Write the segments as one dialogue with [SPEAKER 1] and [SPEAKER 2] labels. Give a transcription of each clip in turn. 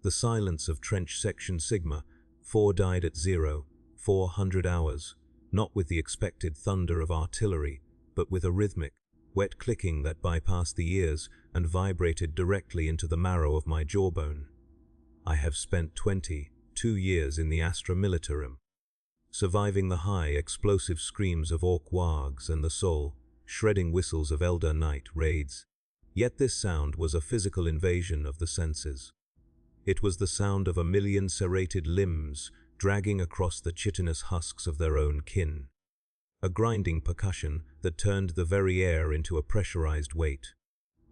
[SPEAKER 1] The silence of Trench Section Sigma 4 died at 0400 hours, not with the expected thunder of artillery, but with a rhythmic, wet clicking that bypassed the ears and vibrated directly into the marrow of my jawbone. I have spent 22 years in the Astra Militarum, surviving the high, explosive screams of orc wargs and the soul-shredding whistles of Elder Night raids. Yet this sound was a physical invasion of the senses. It was the sound of a million serrated limbs dragging across the chitinous husks of their own kin. A grinding percussion that turned the very air into a pressurized weight.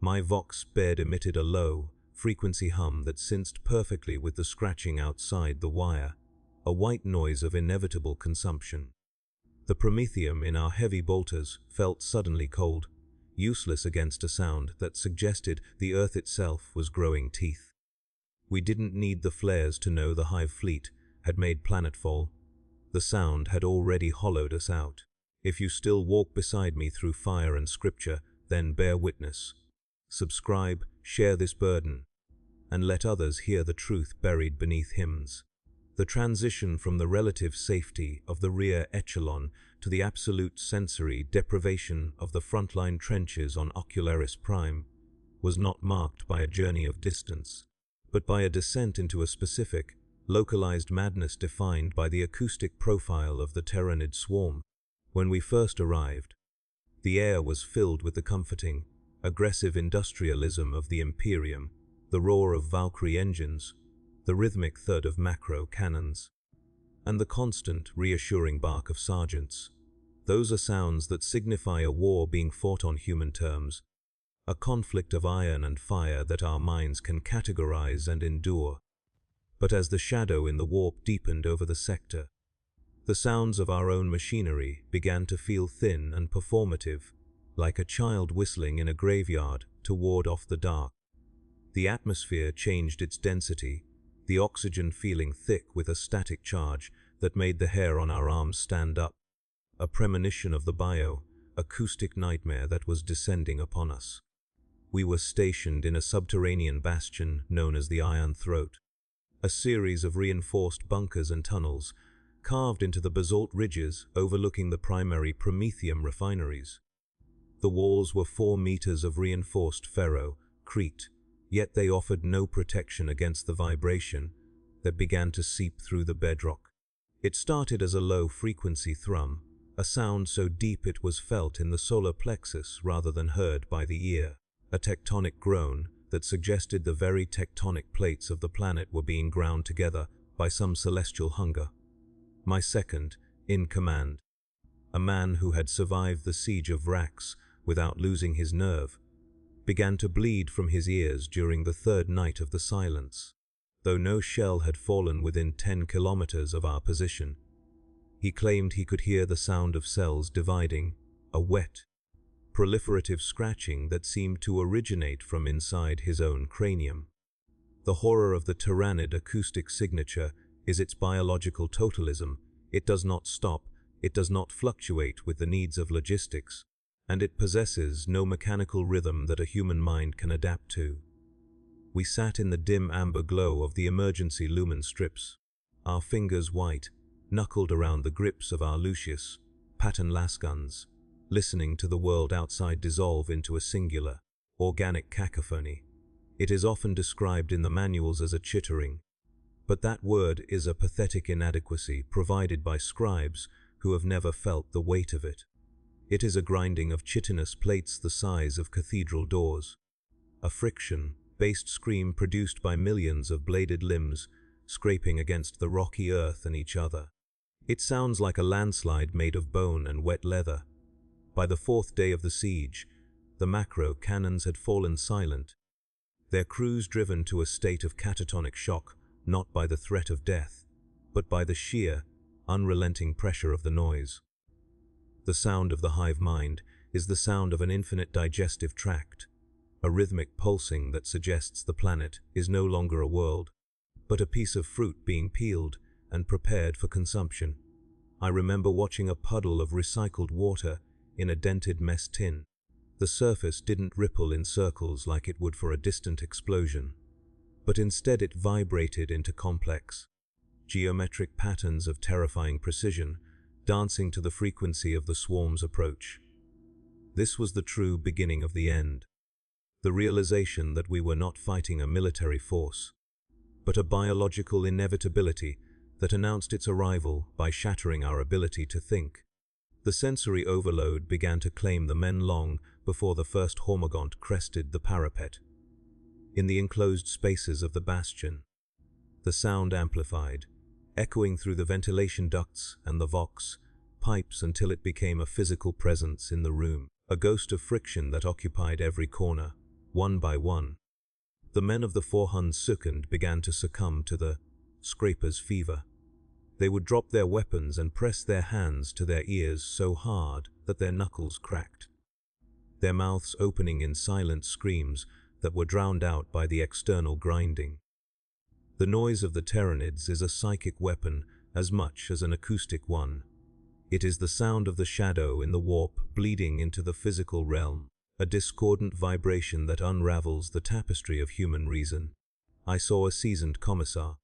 [SPEAKER 1] My Vox bed emitted a low, frequency hum that synced perfectly with the scratching outside the wire, a white noise of inevitable consumption. The promethium in our heavy bolters felt suddenly cold, useless against a sound that suggested the Earth itself was growing teeth. We didn't need the flares to know the Hive fleet had made planetfall. The sound had already hollowed us out. If you still walk beside me through fire and scripture, then bear witness. Subscribe, share this burden, and let others hear the truth buried beneath hymns. The transition from the relative safety of the rear echelon to the absolute sensory deprivation of the frontline trenches on Ocularis Prime was not marked by a journey of distance, but by a descent into a specific, localized madness defined by the acoustic profile of the Terranid swarm. When we first arrived, the air was filled with the comforting, aggressive industrialism of the Imperium, the roar of Valkyrie engines, the rhythmic thud of macro cannons, and the constant, reassuring bark of sergeants. Those are sounds that signify a war being fought on human terms, a conflict of iron and fire that our minds can categorize and endure. But as the shadow in the warp deepened over the sector, the sounds of our own machinery began to feel thin and performative, like a child whistling in a graveyard to ward off the dark. The atmosphere changed its density, the oxygen feeling thick with a static charge that made the hair on our arms stand up, a premonition of the bio-acoustic nightmare that was descending upon us. We were stationed in a subterranean bastion known as the Iron Throat, a series of reinforced bunkers and tunnels carved into the basalt ridges overlooking the primary promethium refineries. The walls were 4 meters of reinforced ferro-crete, yet they offered no protection against the vibration that began to seep through the bedrock. It started as a low-frequency thrum, a sound so deep it was felt in the solar plexus rather than heard by the ear, a tectonic groan that suggested the very tectonic plates of the planet were being ground together by some celestial hunger. My second in command, a man who had survived the siege of Vrax without losing his nerve, began to bleed from his ears during the 3rd night of the silence. Though no shell had fallen within 10 kilometers of our position, he claimed he could hear the sound of cells dividing, a wet, proliferative scratching that seemed to originate from inside his own cranium. The horror of the Tyrannid acoustic signature is its biological totalism. It does not stop, it does not fluctuate with the needs of logistics, and it possesses no mechanical rhythm that a human mind can adapt to. We sat in the dim amber glow of the emergency lumen strips, our fingers white, knuckled around the grips of our Lucius pattern lasguns, listening to the world outside dissolve into a singular, organic cacophony. It is often described in the manuals as a chittering, but that word is a pathetic inadequacy provided by scribes who have never felt the weight of it. It is a grinding of chitinous plates the size of cathedral doors, a friction-based scream produced by millions of bladed limbs scraping against the rocky earth and each other. It sounds like a landslide made of bone and wet leather. By the 4th day of the siege, the macro cannons had fallen silent, their crews driven to a state of catatonic shock, not by the threat of death, but by the sheer, unrelenting pressure of the noise. The sound of the hive mind is the sound of an infinite digestive tract, a rhythmic pulsing that suggests the planet is no longer a world, but a piece of fruit being peeled and prepared for consumption. I remember watching a puddle of recycled water in a dented mess tin. The surface didn't ripple in circles like it would for a distant explosion, but instead it vibrated into complex, geometric patterns of terrifying precision, dancing to the frequency of the swarm's approach. This was the true beginning of the end. The realization that we were not fighting a military force, but a biological inevitability that announced its arrival by shattering our ability to think. The sensory overload began to claim the men long before the first hormigont crested the parapet. In the enclosed spaces of the bastion, the sound amplified, echoing through the ventilation ducts and the vox pipes until it became a physical presence in the room, a ghost of friction that occupied every corner, one by one. The men of the 402nd began to succumb to the scraper's fever. They would drop their weapons and press their hands to their ears so hard that their knuckles cracked, their mouths opening in silent screams that were drowned out by the external grinding. The noise of the Tyranids is a psychic weapon as much as an acoustic one. It is the sound of the shadow in the warp bleeding into the physical realm, a discordant vibration that unravels the tapestry of human reason. I saw a seasoned commissar,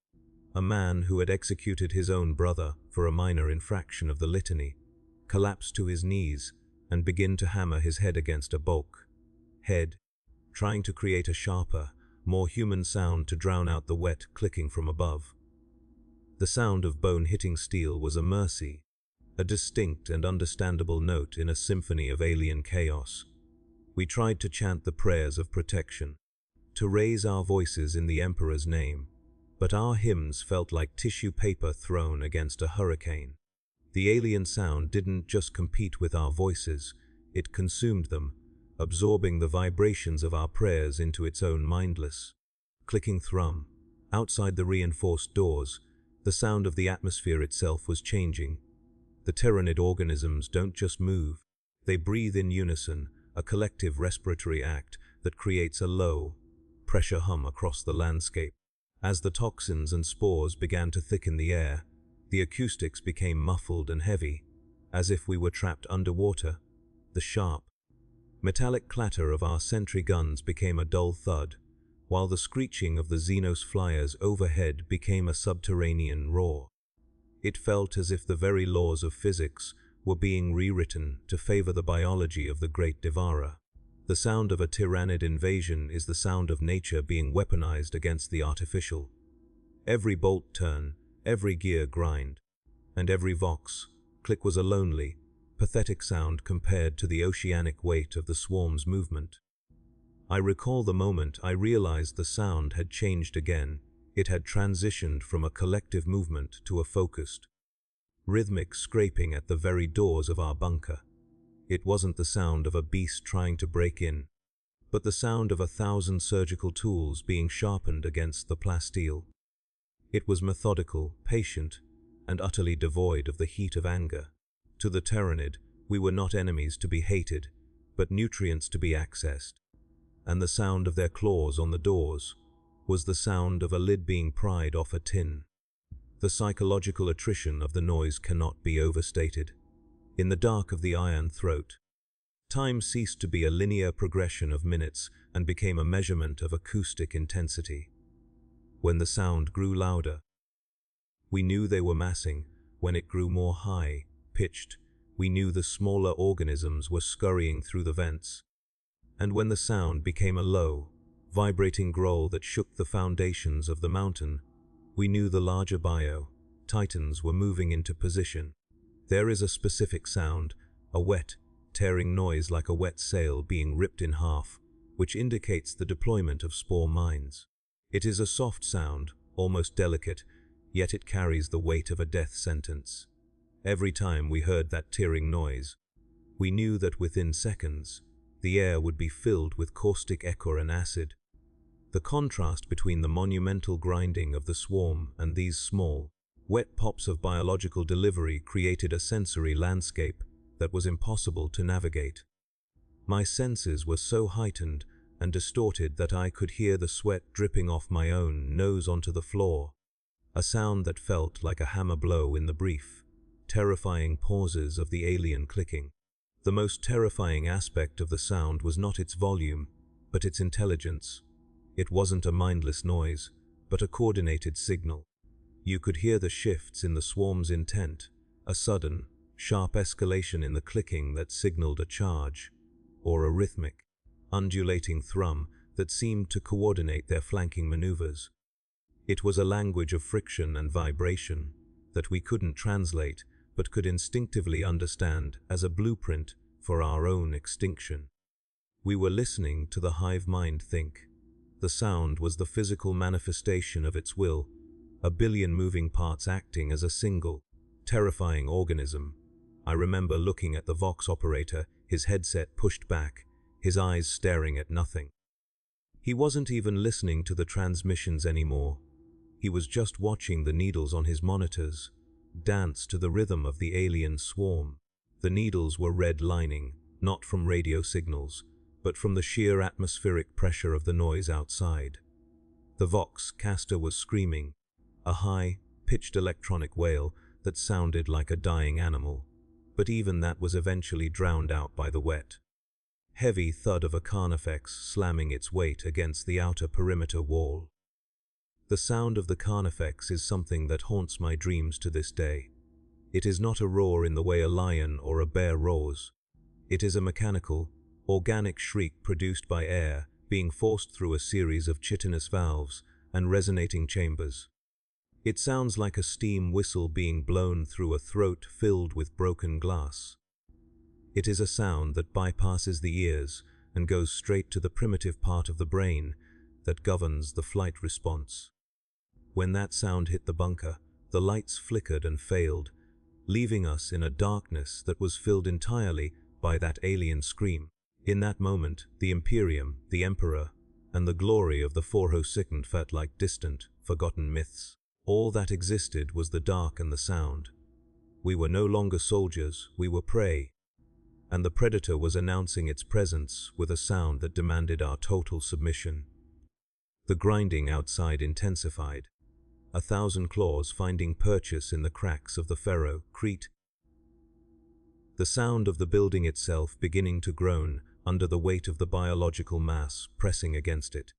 [SPEAKER 1] a man who had executed his own brother for a minor infraction of the litany, collapse to his knees and begin to hammer his head against a bulk head, trying to create a sharper, more human sound to drown out the wet clicking from above. The sound of bone hitting steel was a mercy, a distinct and understandable note in a symphony of alien chaos. We tried to chant the prayers of protection, to raise our voices in the Emperor's name, but our hymns felt like tissue paper thrown against a hurricane. The alien sound didn't just compete with our voices, it consumed them, absorbing the vibrations of our prayers into its own mindless, clicking thrum. Outside the reinforced doors, the sound of the atmosphere itself was changing. The Tyranid organisms don't just move, they breathe in unison, a collective respiratory act that creates a low, pressure hum across the landscape. As the toxins and spores began to thicken the air, the acoustics became muffled and heavy, as if we were trapped underwater. The sharp, metallic clatter of our sentry guns became a dull thud, while the screeching of the Xenos flyers overhead became a subterranean roar. It felt as if the very laws of physics were being rewritten to favor the biology of the great devourer. The sound of a Tyranid invasion is the sound of nature being weaponized against the artificial. Every bolt turn, every gear grind, and every vox click was a lonely, pathetic sound compared to the oceanic weight of the swarm's movement. I recall the moment I realized the sound had changed again. It had transitioned from a collective movement to a focused, rhythmic scraping at the very doors of our bunker. It wasn't the sound of a beast trying to break in, but the sound of 1,000 surgical tools being sharpened against the plasteel. It was methodical, patient, and utterly devoid of the heat of anger. To the Tyranid, we were not enemies to be hated, but nutrients to be accessed. And the sound of their claws on the doors was the sound of a lid being pried off a tin. The psychological attrition of the noise cannot be overstated. In the dark of the iron throat, time ceased to be a linear progression of minutes and became a measurement of acoustic intensity. When the sound grew louder, we knew they were massing. When it grew more high-pitched, we knew the smaller organisms were scurrying through the vents. And when the sound became a low, vibrating growl that shook the foundations of the mountain, we knew the larger bio-titans were moving into position. There is a specific sound, a wet, tearing noise like a wet sail being ripped in half, which indicates the deployment of spore mines. It is a soft sound, almost delicate, yet it carries the weight of a death sentence. Every time we heard that tearing noise, we knew that within seconds, the air would be filled with caustic ichor and acid. The contrast between the monumental grinding of the swarm and these small, wet pops of biological delivery created a sensory landscape that was impossible to navigate. My senses were so heightened and distorted that I could hear the sweat dripping off my own nose onto the floor, a sound that felt like a hammer blow in the brief, terrifying pauses of the alien clicking. The most terrifying aspect of the sound was not its volume, but its intelligence. It wasn't a mindless noise, but a coordinated signal. You could hear the shifts in the swarm's intent, a sudden, sharp escalation in the clicking that signaled a charge, or a rhythmic, undulating thrum that seemed to coordinate their flanking maneuvers. It was a language of friction and vibration that we couldn't translate but could instinctively understand as a blueprint for our own extinction. We were listening to the hive mind think. The sound was the physical manifestation of its will, a billion moving parts acting as a single, terrifying organism. I remember looking at the Vox operator, his headset pushed back, his eyes staring at nothing. He wasn't even listening to the transmissions anymore. He was just watching the needles on his monitors dance to the rhythm of the alien swarm. The needles were red lining, not from radio signals, but from the sheer atmospheric pressure of the noise outside. The Vox caster was screaming, a high-pitched electronic wail that sounded like a dying animal, but even that was eventually drowned out by the wet, heavy thud of a Carnifex slamming its weight against the outer perimeter wall. The sound of the Carnifex is something that haunts my dreams to this day. It is not a roar in the way a lion or a bear roars. It is a mechanical, organic shriek produced by air being forced through a series of chitinous valves and resonating chambers. It sounds like a steam whistle being blown through a throat filled with broken glass. It is a sound that bypasses the ears and goes straight to the primitive part of the brain that governs the flight response. When that sound hit the bunker, the lights flickered and failed, leaving us in a darkness that was filled entirely by that alien scream. In that moment, the Imperium, the Emperor, and the glory of the 402nd felt like distant, forgotten myths. All that existed was the dark and the sound. We were no longer soldiers, we were prey. And the predator was announcing its presence with a sound that demanded our total submission. The grinding outside intensified. 1,000 claws finding purchase in the cracks of the ferro-crete. The sound of the building itself beginning to groan under the weight of the biological mass pressing against it.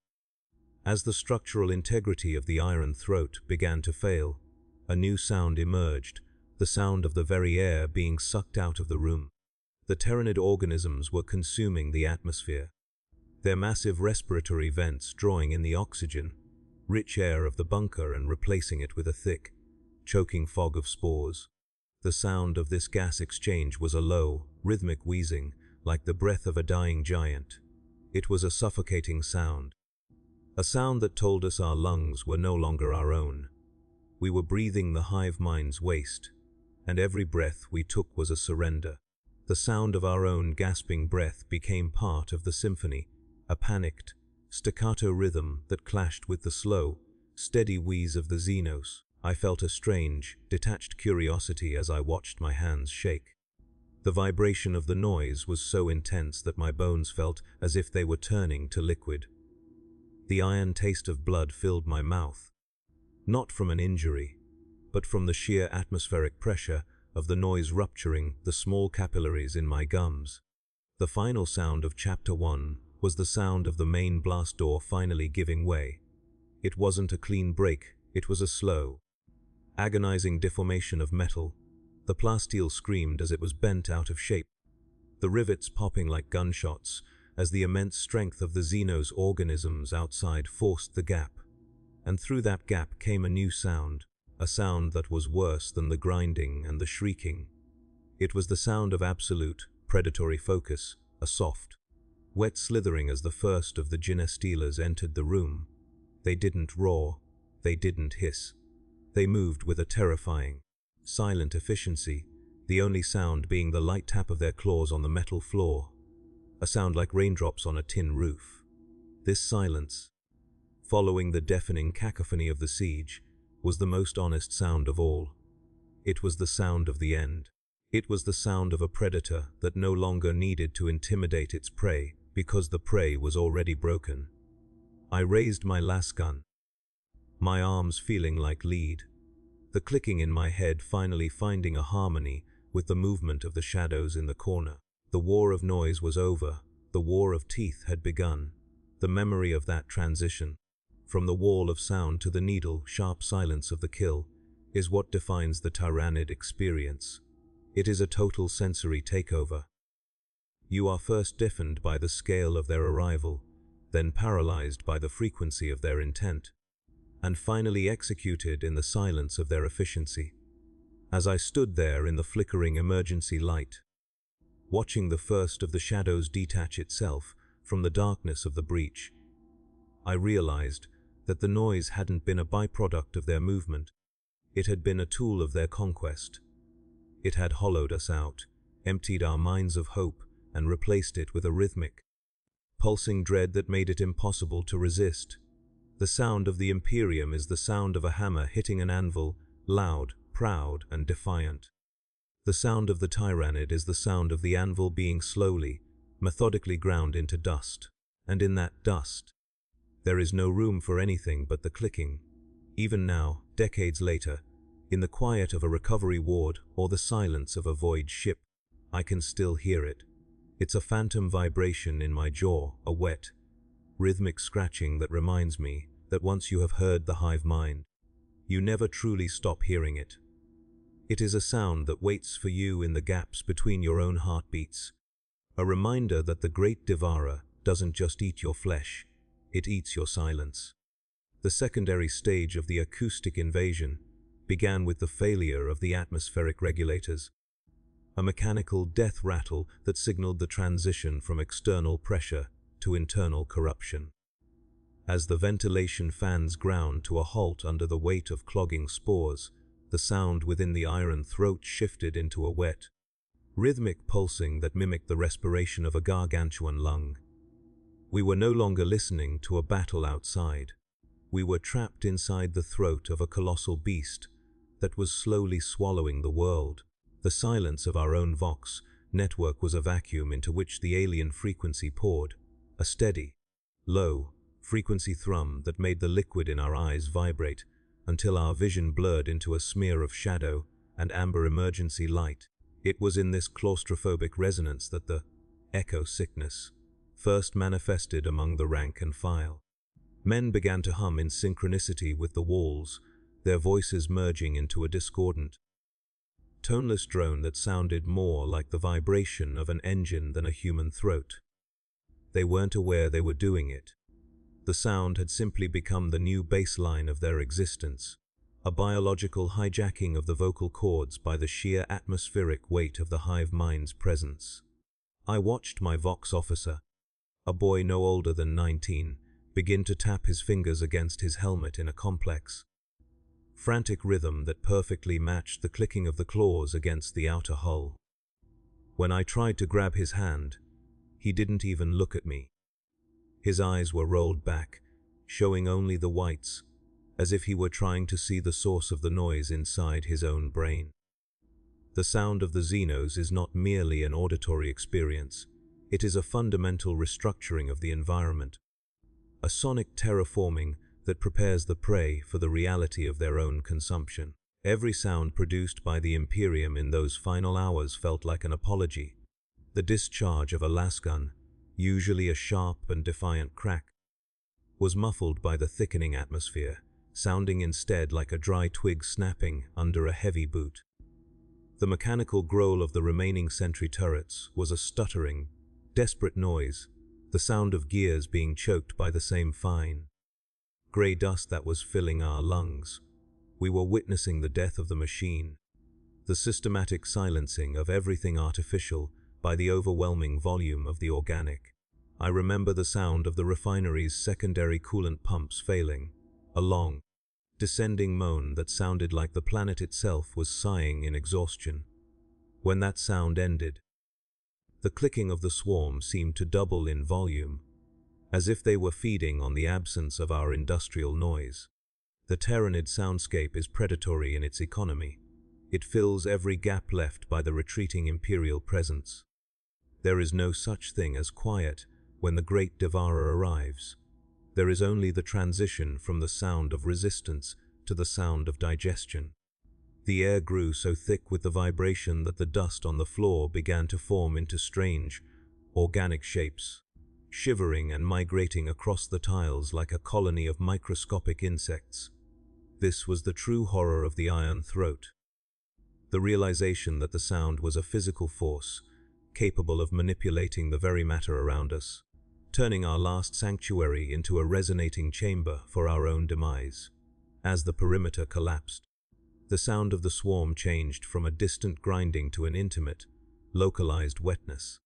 [SPEAKER 1] As the structural integrity of the iron throat began to fail, a new sound emerged, the sound of the very air being sucked out of the room. The Terranid organisms were consuming the atmosphere, their massive respiratory vents drawing in the oxygen, rich air of the bunker and replacing it with a thick, choking fog of spores. The sound of this gas exchange was a low, rhythmic wheezing, like the breath of a dying giant. It was a suffocating sound. A sound that told us our lungs were no longer our own. We were breathing the hive mind's waste, and every breath we took was a surrender. The sound of our own gasping breath became part of the symphony, a panicked, staccato rhythm that clashed with the slow, steady wheeze of the Xenos. I felt a strange, detached curiosity as I watched my hands shake. The vibration of the noise was so intense that my bones felt as if they were turning to liquid. The iron taste of blood filled my mouth, not from an injury, but from the sheer atmospheric pressure of the noise rupturing the small capillaries in my gums. The final sound of Chapter 1 was the sound of the main blast door finally giving way. It wasn't a clean break, it was a slow, agonizing deformation of metal. The plasteel screamed as it was bent out of shape, the rivets popping like gunshots as the immense strength of the Xenos organisms outside forced the gap. And through that gap came a new sound, a sound that was worse than the grinding and the shrieking. It was the sound of absolute, predatory focus, a soft, wet slithering as the first of the Ginestealers entered the room. They didn't roar, they didn't hiss. They moved with a terrifying, silent efficiency, the only sound being the light tap of their claws on the metal floor, a sound like raindrops on a tin roof. This silence, following the deafening cacophony of the siege, was the most honest sound of all. It was the sound of the end. It was the sound of a predator that no longer needed to intimidate its prey because the prey was already broken. I raised my lasgun, my arms feeling like lead, the clicking in my head finally finding a harmony with the movement of the shadows in the corner. The war of noise was over, the war of teeth had begun. The memory of that transition, from the wall of sound to the needle-sharp silence of the kill, is what defines the Tyrannid experience. It is a total sensory takeover. You are first deafened by the scale of their arrival, then paralyzed by the frequency of their intent, and finally executed in the silence of their efficiency. As I stood there in the flickering emergency light, watching the first of the shadows detach itself from the darkness of the breach, I realized that the noise hadn't been a byproduct of their movement. It had been a tool of their conquest. It had hollowed us out, emptied our minds of hope, and replaced it with a rhythmic, pulsing dread that made it impossible to resist. The sound of the Imperium is the sound of a hammer hitting an anvil, loud, proud, and defiant. The sound of the Tyrannid is the sound of the anvil being slowly, methodically ground into dust. And in that dust, there is no room for anything but the clicking. Even now, decades later, in the quiet of a recovery ward or the silence of a void ship, I can still hear it. It's a phantom vibration in my jaw, a wet, rhythmic scratching that reminds me that once you have heard the hive mind, you never truly stop hearing it. It is a sound that waits for you in the gaps between your own heartbeats, a reminder that the great devourer doesn't just eat your flesh, it eats your silence. The secondary stage of the acoustic invasion began with the failure of the atmospheric regulators, a mechanical death rattle that signaled the transition from external pressure to internal corruption. As the ventilation fans ground to a halt under the weight of clogging spores, the sound within the iron throat shifted into a wet, rhythmic pulsing that mimicked the respiration of a gargantuan lung. We were no longer listening to a battle outside. We were trapped inside the throat of a colossal beast that was slowly swallowing the world. The silence of our own Vox network was a vacuum into which the alien frequency poured, a steady, low, frequency thrum that made the liquid in our eyes vibrate until our vision blurred into a smear of shadow and amber emergency light. It was in this claustrophobic resonance that the echo sickness first manifested among the rank and file. Men began to hum in synchronicity with the walls, their voices merging into a discordant, toneless drone that sounded more like the vibration of an engine than a human throat. They weren't aware they were doing it. The sound had simply become the new baseline of their existence, a biological hijacking of the vocal cords by the sheer atmospheric weight of the hive mind's presence. I watched my Vox officer, a boy no older than 19, begin to tap his fingers against his helmet in a complex, frantic rhythm that perfectly matched the clicking of the claws against the outer hull. When I tried to grab his hand, he didn't even look at me. His eyes were rolled back, showing only the whites, as if he were trying to see the source of the noise inside his own brain. The sound of the Xenos is not merely an auditory experience, it is a fundamental restructuring of the environment, a sonic terraforming that prepares the prey for the reality of their own consumption. Every sound produced by the Imperium in those final hours felt like an apology. The discharge of a lasgun, usually a sharp and defiant crack, was muffled by the thickening atmosphere, sounding instead like a dry twig snapping under a heavy boot. The mechanical growl of the remaining sentry turrets was a stuttering, desperate noise, the sound of gears being choked by the same fine, grey dust that was filling our lungs. We were witnessing the death of the machine, the systematic silencing of everything artificial by the overwhelming volume of the organic. I remember the sound of the refinery's secondary coolant pumps failing, a long, descending moan that sounded like the planet itself was sighing in exhaustion. When that sound ended, the clicking of the swarm seemed to double in volume, as if they were feeding on the absence of our industrial noise. The Tyrannid soundscape is predatory in its economy. It fills every gap left by the retreating Imperial presence. There is no such thing as quiet when the great devourer arrives. There is only the transition from the sound of resistance to the sound of digestion. The air grew so thick with the vibration that the dust on the floor began to form into strange, organic shapes. shivering and migrating across the tiles like a colony of microscopic insects. This was the true horror of the Iron Throat. The realization that the sound was a physical force, capable of manipulating the very matter around us, turning our last sanctuary into a resonating chamber for our own demise. As the perimeter collapsed, the sound of the swarm changed from a distant grinding to an intimate, localized wetness.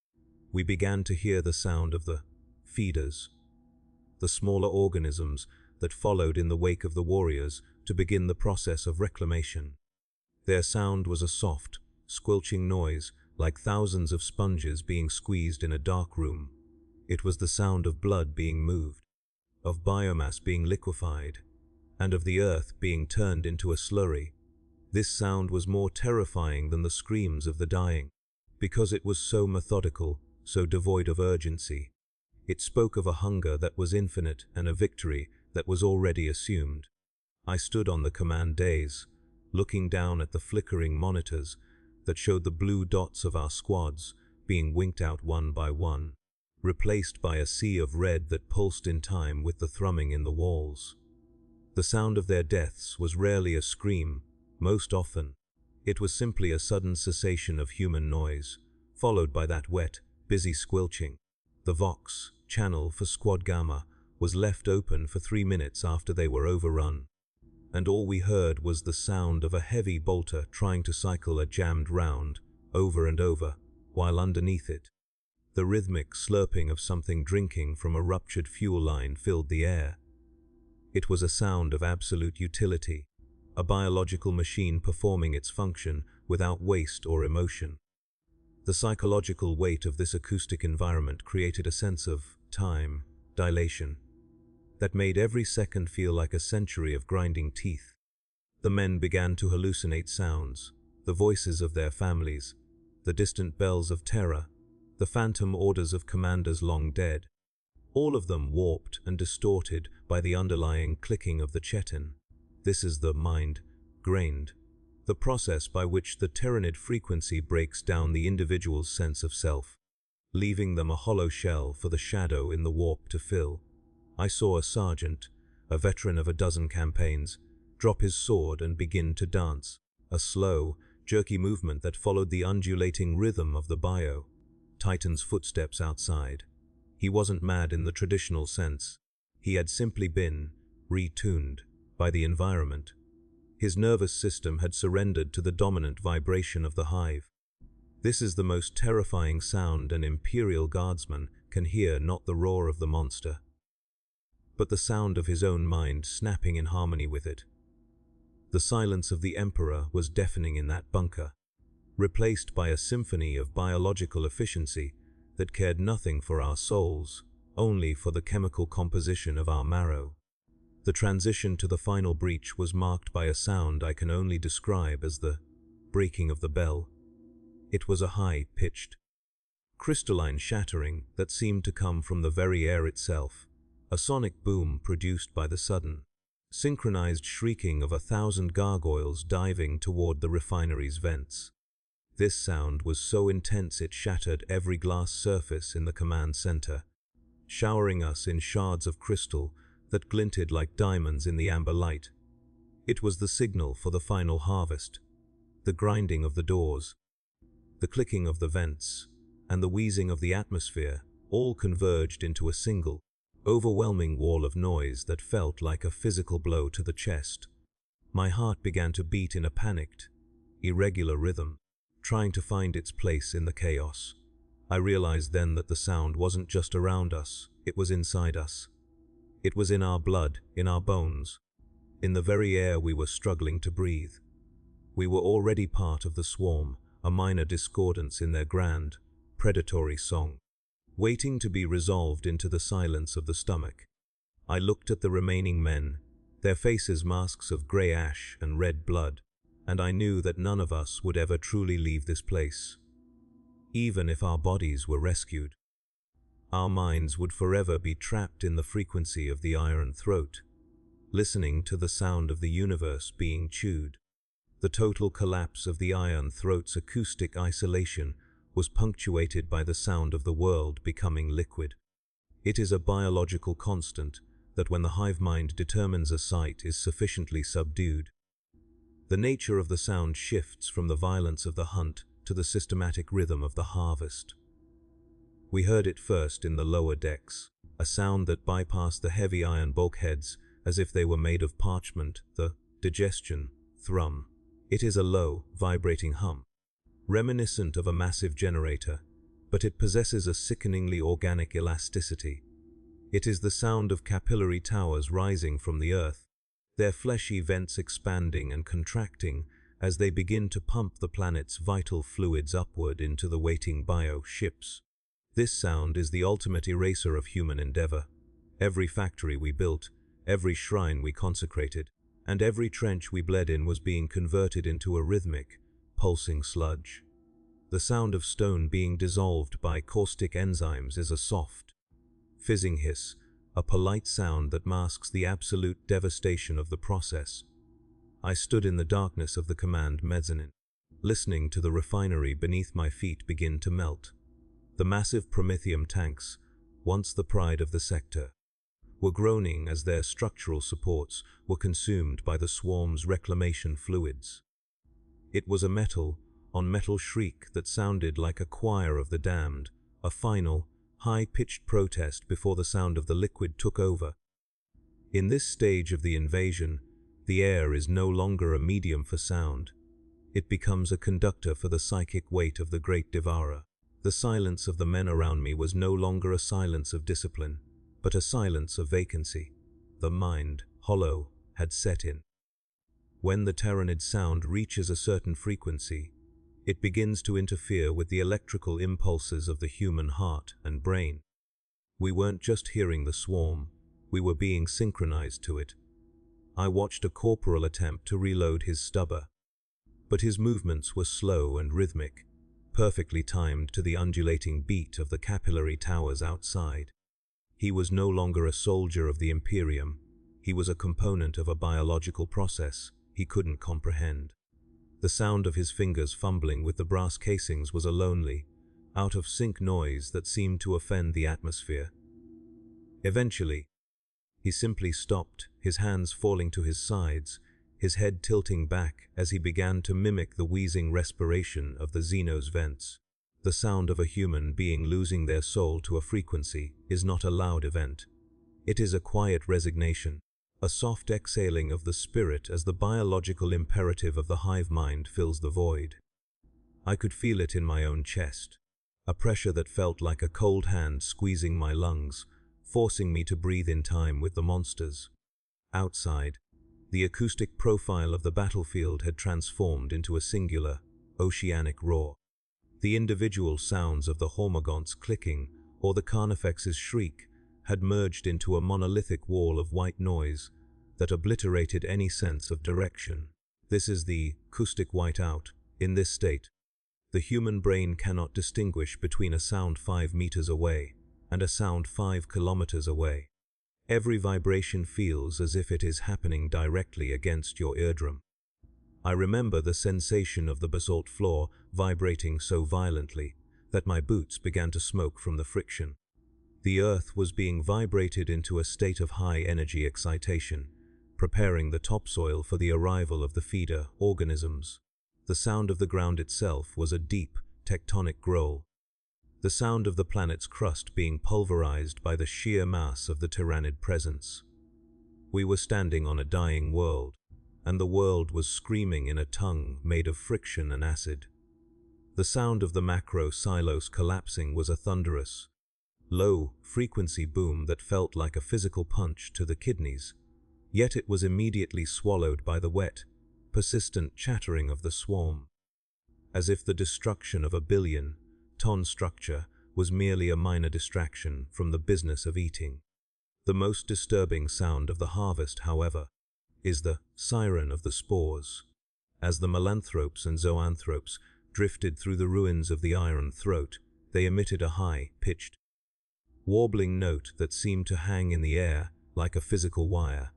[SPEAKER 1] We began to hear the sound of the feeders, the smaller organisms that followed in the wake of the warriors to begin the process of reclamation. Their sound was a soft, squelching noise, like thousands of sponges being squeezed in a dark room. It was the sound of blood being moved, of biomass being liquefied, and of the earth being turned into a slurry. This sound was more terrifying than the screams of the dying, because it was so methodical, so devoid of urgency. It spoke of a hunger that was infinite and a victory that was already assumed. I stood on the command dais, looking down at the flickering monitors that showed the blue dots of our squads being winked out one by one, replaced by a sea of red that pulsed in time with the thrumming in the walls. The sound of their deaths was rarely a scream. Most often, it was simply a sudden cessation of human noise, followed by that wet, busy squelching. The Vox channel for Squad Gamma was left open for 3 minutes after they were overrun, and all we heard was the sound of a heavy bolter trying to cycle a jammed round over and over, while underneath it, the rhythmic slurping of something drinking from a ruptured fuel line filled the air. It was a sound of absolute utility, a biological machine performing its function without waste or emotion. The psychological weight of this acoustic environment created a sense of time dilation that made every second feel like a century of grinding teeth. The men began to hallucinate sounds, the voices of their families, the distant bells of terror, the phantom orders of commanders long dead, all of them warped and distorted by the underlying clicking of the Chetin. This is the mind-grained, the process by which the Tyranid frequency breaks down the individual's sense of self, leaving them a hollow shell for the shadow in the warp to fill. I saw a sergeant, a veteran of a dozen campaigns, drop his sword and begin to dance, a slow, jerky movement that followed the undulating rhythm of the bio. Titan's footsteps outside. He wasn't mad in the traditional sense. He had simply been retuned by the environment. His nervous system had surrendered to the dominant vibration of the hive. This is the most terrifying sound an Imperial Guardsman can hear, not the roar of the monster, but the sound of his own mind snapping in harmony with it. The silence of the Emperor was deafening in that bunker, replaced by a symphony of biological efficiency that cared nothing for our souls, only for the chemical composition of our marrow. The transition to the final breach was marked by a sound I can only describe as the breaking of the bell. It was a high-pitched, crystalline shattering that seemed to come from the very air itself, a sonic boom produced by the sudden, synchronized shrieking of 1,000 gargoyles diving toward the refinery's vents. This sound was so intense it shattered every glass surface in the command center, showering us in shards of crystal that glinted like diamonds in the amber light. It was the signal for the final harvest. The grinding of the doors, the clicking of the vents, and the wheezing of the atmosphere all converged into a single, overwhelming wall of noise that felt like a physical blow to the chest. My heart began to beat in a panicked, irregular rhythm, trying to find its place in the chaos. I realized then that the sound wasn't just around us, it was inside us. It was in our blood, in our bones, in the very air we were struggling to breathe. We were already part of the swarm, a minor discordance in their grand, predatory song, waiting to be resolved into the silence of the stomach. I looked at the remaining men, their faces masks of grey ash and red blood, and I knew that none of us would ever truly leave this place. Even if our bodies were rescued, our minds would forever be trapped in the frequency of the Iron Throat, listening to the sound of the universe being chewed. The total collapse of the Iron Throat's acoustic isolation was punctuated by the sound of the world becoming liquid. It is a biological constant that when the hive mind determines a site is sufficiently subdued, the nature of the sound shifts from the violence of the hunt to the systematic rhythm of the harvest. We heard it first in the lower decks, a sound that bypassed the heavy iron bulkheads as if they were made of parchment, the digestion thrum. It is a low, vibrating hum, reminiscent of a massive generator, but it possesses a sickeningly organic elasticity. It is the sound of capillary towers rising from the earth, their fleshy vents expanding and contracting as they begin to pump the planet's vital fluids upward into the waiting bio-ships. This sound is the ultimate eraser of human endeavor. Every factory we built, every shrine we consecrated, and every trench we bled in was being converted into a rhythmic, pulsing sludge. The sound of stone being dissolved by caustic enzymes is a soft, fizzing hiss, a polite sound that masks the absolute devastation of the process. I stood in the darkness of the command mezzanine, listening to the refinery beneath my feet begin to melt. The massive promethium tanks, once the pride of the sector, were groaning as their structural supports were consumed by the swarm's reclamation fluids. It was a metal-on-metal shriek that sounded like a choir of the damned, a final, high-pitched protest before the sound of the liquid took over. In this stage of the invasion, the air is no longer a medium for sound. It becomes a conductor for the psychic weight of the great devourer. The silence of the men around me was no longer a silence of discipline, but a silence of vacancy. The mind, hollow, had set in. When the tyrannid sound reaches a certain frequency, it begins to interfere with the electrical impulses of the human heart and brain. We weren't just hearing the swarm, we were being synchronized to it. I watched a corporal attempt to reload his stubber, but his movements were slow and rhythmic, perfectly timed to the undulating beat of the capillary towers outside. He was no longer a soldier of the Imperium, he was a component of a biological process he couldn't comprehend. The sound of his fingers fumbling with the brass casings was a lonely, out-of-sync noise that seemed to offend the atmosphere. Eventually, he simply stopped, his hands falling to his sides, his head tilting back as he began to mimic the wheezing respiration of the Xeno's vents. The sound of a human being losing their soul to a frequency is not a loud event. It is a quiet resignation, a soft exhaling of the spirit as the biological imperative of the hive mind fills the void. I could feel it in my own chest, a pressure that felt like a cold hand squeezing my lungs, forcing me to breathe in time with the monsters. Outside, the acoustic profile of the battlefield had transformed into a singular, oceanic roar. The individual sounds of the hormagaunts clicking or the carnifex's shriek had merged into a monolithic wall of white noise that obliterated any sense of direction. This is the acoustic whiteout. In this state, the human brain cannot distinguish between a sound 5 meters away and a sound 5 kilometers away. Every vibration feels as if it is happening directly against your eardrum. I remember the sensation of the basalt floor vibrating so violently that my boots began to smoke from the friction. The earth was being vibrated into a state of high-energy excitation, preparing the topsoil for the arrival of the feeder organisms. The sound of the ground itself was a deep, tectonic growl, the sound of the planet's crust being pulverized by the sheer mass of the tyrannid presence. We were standing on a dying world, and the world was screaming in a tongue made of friction and acid. The sound of the macro silos collapsing was a thunderous, low-frequency boom that felt like a physical punch to the kidneys, yet it was immediately swallowed by the wet, persistent chattering of the swarm, as if the destruction of a billion-ton structure was merely a minor distraction from the business of eating. The most disturbing sound of the harvest, however, is the siren of the spores. As the melanthropes and zoanthropes drifted through the ruins of the iron throat, they emitted a high-pitched, warbling note that seemed to hang in the air like a physical wire.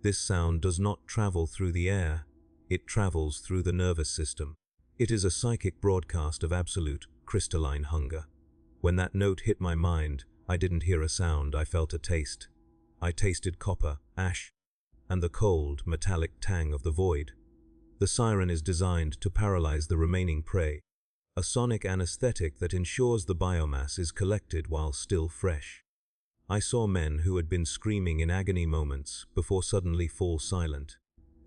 [SPEAKER 1] This sound does not travel through the air, it travels through the nervous system. It is a psychic broadcast of absolute, crystalline hunger. When that note hit my mind, I didn't hear a sound, I felt a taste. I tasted copper, ash, and the cold, metallic tang of the void. The siren is designed to paralyze the remaining prey, a sonic anesthetic that ensures the biomass is collected while still fresh. I saw men who had been screaming in agony moments before suddenly fall silent,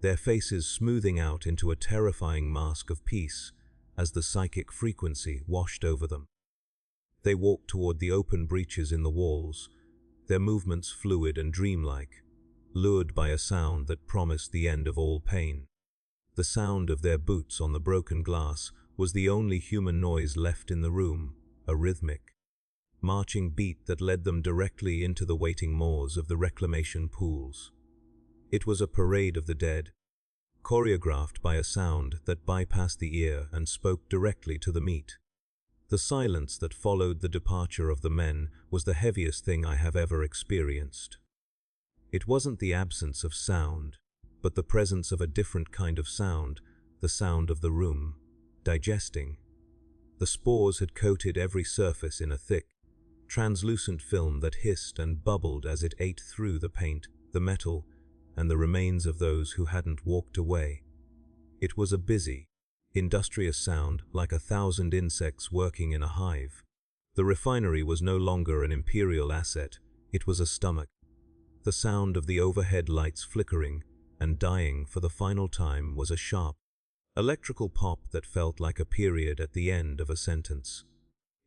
[SPEAKER 1] their faces smoothing out into a terrifying mask of peace as the psychic frequency washed over them. They walked toward the open breaches in the walls, their movements fluid and dreamlike, lured by a sound that promised the end of all pain. The sound of their boots on the broken glass was the only human noise left in the room, a rhythmic, marching beat that led them directly into the waiting maws of the reclamation pools. It was a parade of the dead, choreographed by a sound that bypassed the ear and spoke directly to the meat. The silence that followed the departure of the men was the heaviest thing I have ever experienced. It wasn't the absence of sound, but the presence of a different kind of sound, the sound of the room, digesting. The spores had coated every surface in a thick, translucent film that hissed and bubbled as it ate through the paint, the metal, and the remains of those who hadn't walked away. It was a busy, industrious sound like 1,000 insects working in a hive. The refinery was no longer an imperial asset, it was a stomach. The sound of the overhead lights flickering and dying for the final time was a sharp, electrical pop that felt like a period at the end of a sentence.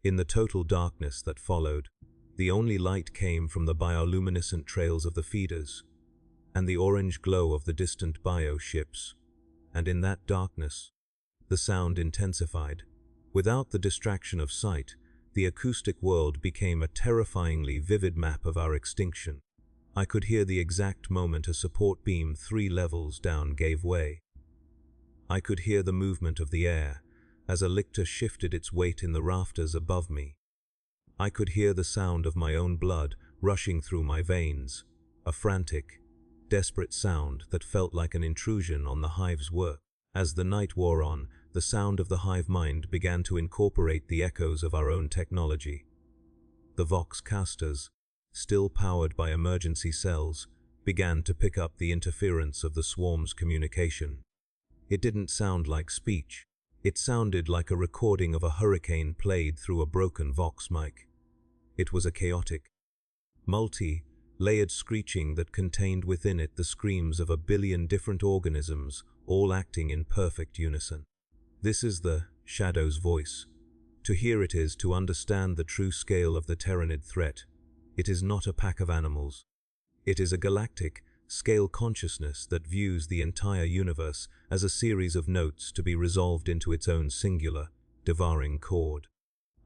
[SPEAKER 1] In the total darkness that followed, the only light came from the bioluminescent trails of the feeders and the orange glow of the distant bio ships. And in that darkness, the sound intensified. Without the distraction of sight, the acoustic world became a terrifyingly vivid map of our extinction. I could hear the exact moment a support beam 3 levels down gave way. I could hear the movement of the air as a lictor shifted its weight in the rafters above me. I could hear the sound of my own blood rushing through my veins, a frantic, desperate sound that felt like an intrusion on the hive's work. As the night wore on, the sound of the hive mind began to incorporate the echoes of our own technology. The Vox casters, still powered by emergency cells, began to pick up the interference of the swarm's communication. It didn't sound like speech. It sounded like a recording of a hurricane played through a broken Vox mic. It was a chaotic, multi-layered screeching that contained within it the screams of 1 billion different organisms, all acting in perfect unison. This is the Shadow's voice. To hear it is to understand the true scale of the Terranid threat. It is not a pack of animals. It is a galactic, scale consciousness that views the entire universe as a series of notes to be resolved into its own singular, devouring chord.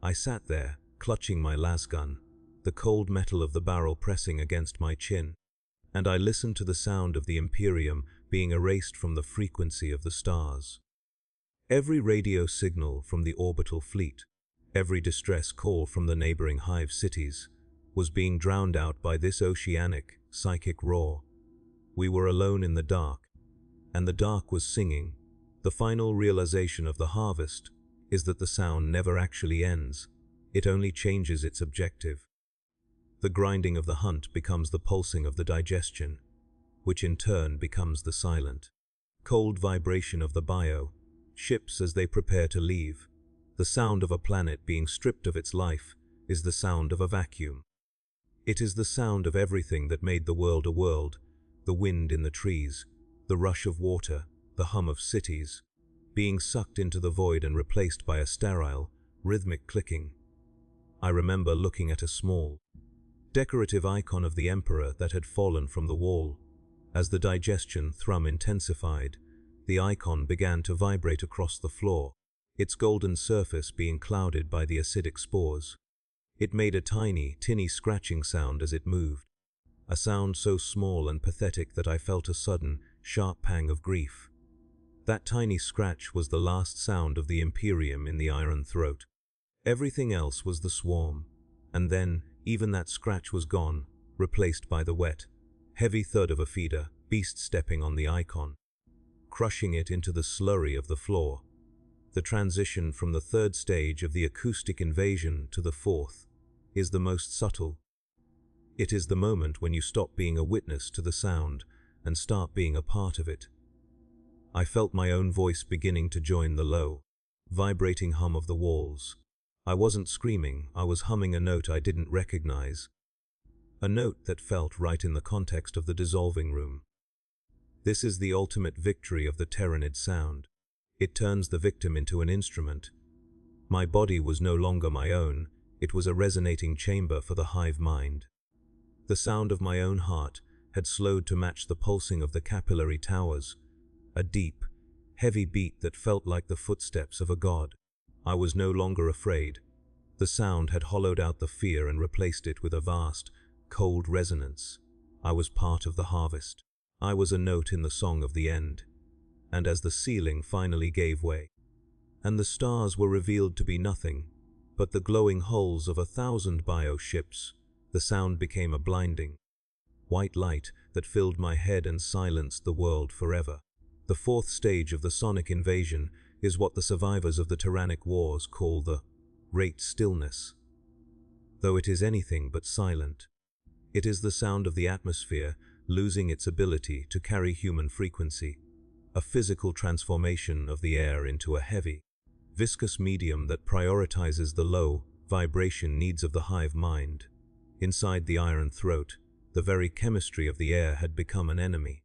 [SPEAKER 1] I sat there, clutching my lasgun, the cold metal of the barrel pressing against my chin, and I listened to the sound of the Imperium being erased from the frequency of the stars. Every radio signal from the orbital fleet, every distress call from the neighboring hive cities, was being drowned out by this oceanic, psychic roar. We were alone in the dark, and the dark was singing. The final realization of the harvest is that the sound never actually ends, it only changes its objective. The grinding of the hunt becomes the pulsing of the digestion, which in turn becomes the silent, cold vibration of the bio, ships as they prepare to leave. The sound of a planet being stripped of its life is the sound of a vacuum. It is the sound of everything that made the world a world, the wind in the trees, the rush of water, the hum of cities, being sucked into the void and replaced by a sterile, rhythmic clicking. I remember looking at a small, decorative icon of the Emperor that had fallen from the wall. As the digestion thrum intensified, the icon began to vibrate across the floor, its golden surface being clouded by the acidic spores. It made a tiny, tinny scratching sound as it moved, a sound so small and pathetic that I felt a sudden, sharp pang of grief. That tiny scratch was the last sound of the Imperium in the iron throat. Everything else was the swarm, and then even that scratch was gone, replaced by the wet, heavy thud of a feeder, beast stepping on the icon, crushing it into the slurry of the floor. The transition from the third stage of the acoustic invasion to the fourth is the most subtle, It is the moment when you stop being a witness to the sound and start being a part of it. I felt my own voice beginning to join the low, vibrating hum of the walls. I wasn't screaming, I was humming a note I didn't recognize. A note that felt right in the context of the dissolving room. This is the ultimate victory of the Terranid sound. It turns the victim into an instrument. My body was no longer my own, it was a resonating chamber for the hive mind. The sound of my own heart had slowed to match the pulsing of the capillary towers, a deep, heavy beat that felt like the footsteps of a god. I was no longer afraid. The sound had hollowed out the fear and replaced it with a vast, cold resonance. I was part of the harvest. I was a note in the song of the end. And as the ceiling finally gave way, and the stars were revealed to be nothing but the glowing hulls of 1,000 bio-ships, the sound became a blinding, white light that filled my head and silenced the world forever. The fourth stage of the sonic invasion is what the survivors of the Tyrannic Wars call the Great Stillness. Though it is anything but silent, it is the sound of the atmosphere losing its ability to carry human frequency, a physical transformation of the air into a heavy, viscous medium that prioritizes the low, vibration needs of the hive mind. Inside the iron throat, the very chemistry of the air had become an enemy.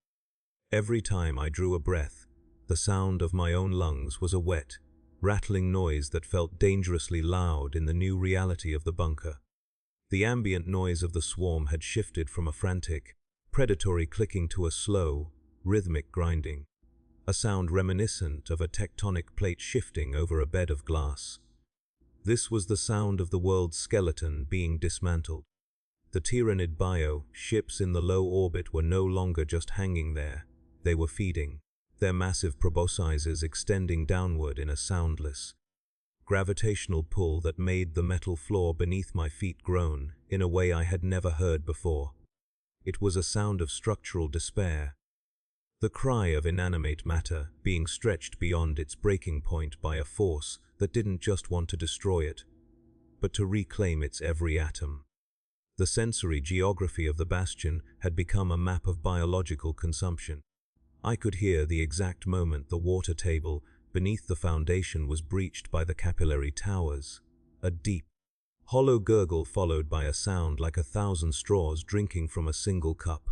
[SPEAKER 1] Every time I drew a breath, the sound of my own lungs was a wet, rattling noise that felt dangerously loud in the new reality of the bunker. The ambient noise of the swarm had shifted from a frantic, predatory clicking to a slow, rhythmic grinding, a sound reminiscent of a tectonic plate shifting over a bed of glass. This was the sound of the world's skeleton being dismantled. The Tyranid bio-ships in the low orbit were no longer just hanging there, they were feeding, their massive proboscises extending downward in a soundless, gravitational pull that made the metal floor beneath my feet groan in a way I had never heard before. It was a sound of structural despair, the cry of inanimate matter being stretched beyond its breaking point by a force that didn't just want to destroy it, but to reclaim its every atom. The sensory geography of the bastion had become a map of biological consumption. I could hear the exact moment the water table beneath the foundation was breached by the capillary towers, a deep, hollow gurgle followed by a sound like 1,000 straws drinking from a single cup.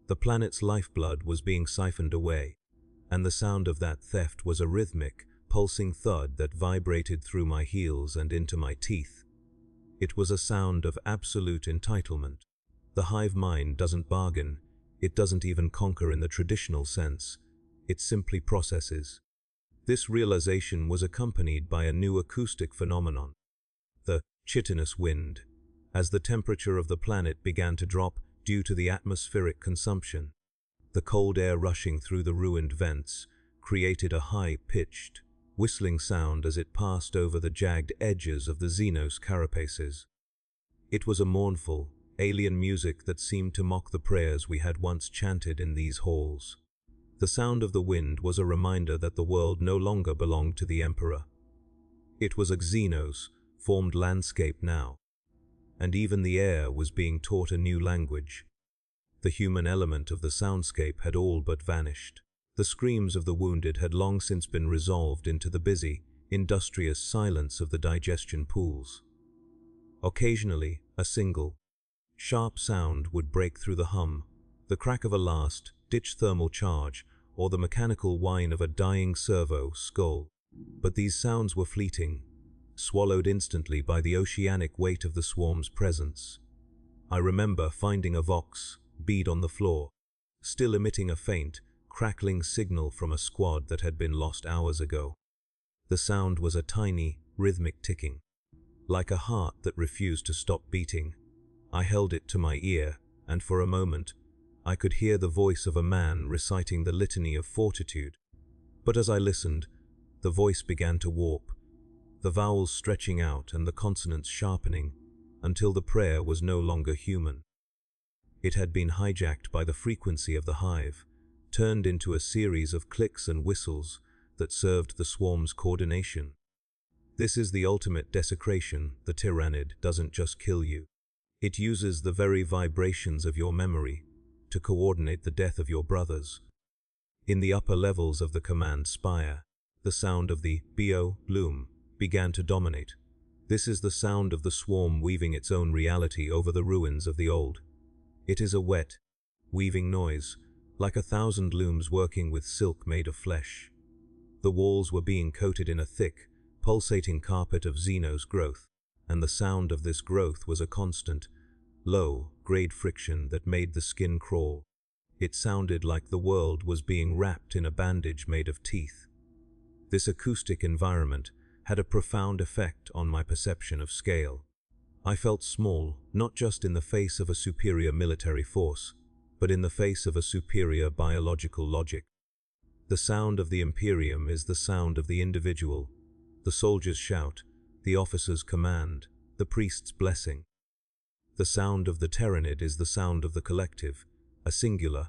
[SPEAKER 1] The planet's lifeblood was being siphoned away, and the sound of that theft was a rhythmic, pulsing thud that vibrated through my heels and into my teeth. It was a sound of absolute entitlement. The hive mind doesn't bargain, it doesn't even conquer in the traditional sense, it simply processes. This realization was accompanied by a new acoustic phenomenon, the chitinous wind. As the temperature of the planet began to drop due to the atmospheric consumption, the cold air rushing through the ruined vents created a high-pitched, whistling sound as it passed over the jagged edges of the Xenos carapaces. It was a mournful, alien music that seemed to mock the prayers we had once chanted in these halls. The sound of the wind was a reminder that the world no longer belonged to the Emperor. It was a Xenos, formed landscape now, and even the air was being taught a new language. The human element of the soundscape had all but vanished. The screams of the wounded had long since been resolved into the busy, industrious silence of the digestion pools. Occasionally, a single, sharp sound would break through the hum, the crack of a last-ditch thermal charge, or the mechanical whine of a dying servo skull. But these sounds were fleeting, swallowed instantly by the oceanic weight of the swarm's presence. I remember finding a Vox bead on the floor, still emitting a faint, crackling signal from a squad that had been lost hours ago. The sound was a tiny, rhythmic ticking, like a heart that refused to stop beating. I held it to my ear, and for a moment, I could hear the voice of a man reciting the litany of fortitude. But as I listened, the voice began to warp, the vowels stretching out and the consonants sharpening, until the prayer was no longer human. It had been hijacked by the frequency of the hive, turned into a series of clicks and whistles that served the swarm's coordination. This is the ultimate desecration. The Tyranid doesn't just kill you, It uses the very vibrations of your memory to coordinate the death of your brothers. In the upper levels of the command spire, the sound of the BO loom began to dominate. This is the sound of the swarm weaving its own reality over the ruins of the old. It is a wet, weaving noise, like 1,000 looms working with silk made of flesh. The walls were being coated in a thick, pulsating carpet of Xenos growth, and the sound of this growth was a constant, low-grade friction that made the skin crawl. It sounded like the world was being wrapped in a bandage made of teeth. This acoustic environment had a profound effect on my perception of scale. I felt small, not just in the face of a superior military force, but in the face of a superior biological logic. The sound of the Imperium is the sound of the individual, the soldier's shout, the officer's command, the priest's blessing. The sound of the Terranid is the sound of the collective, a singular,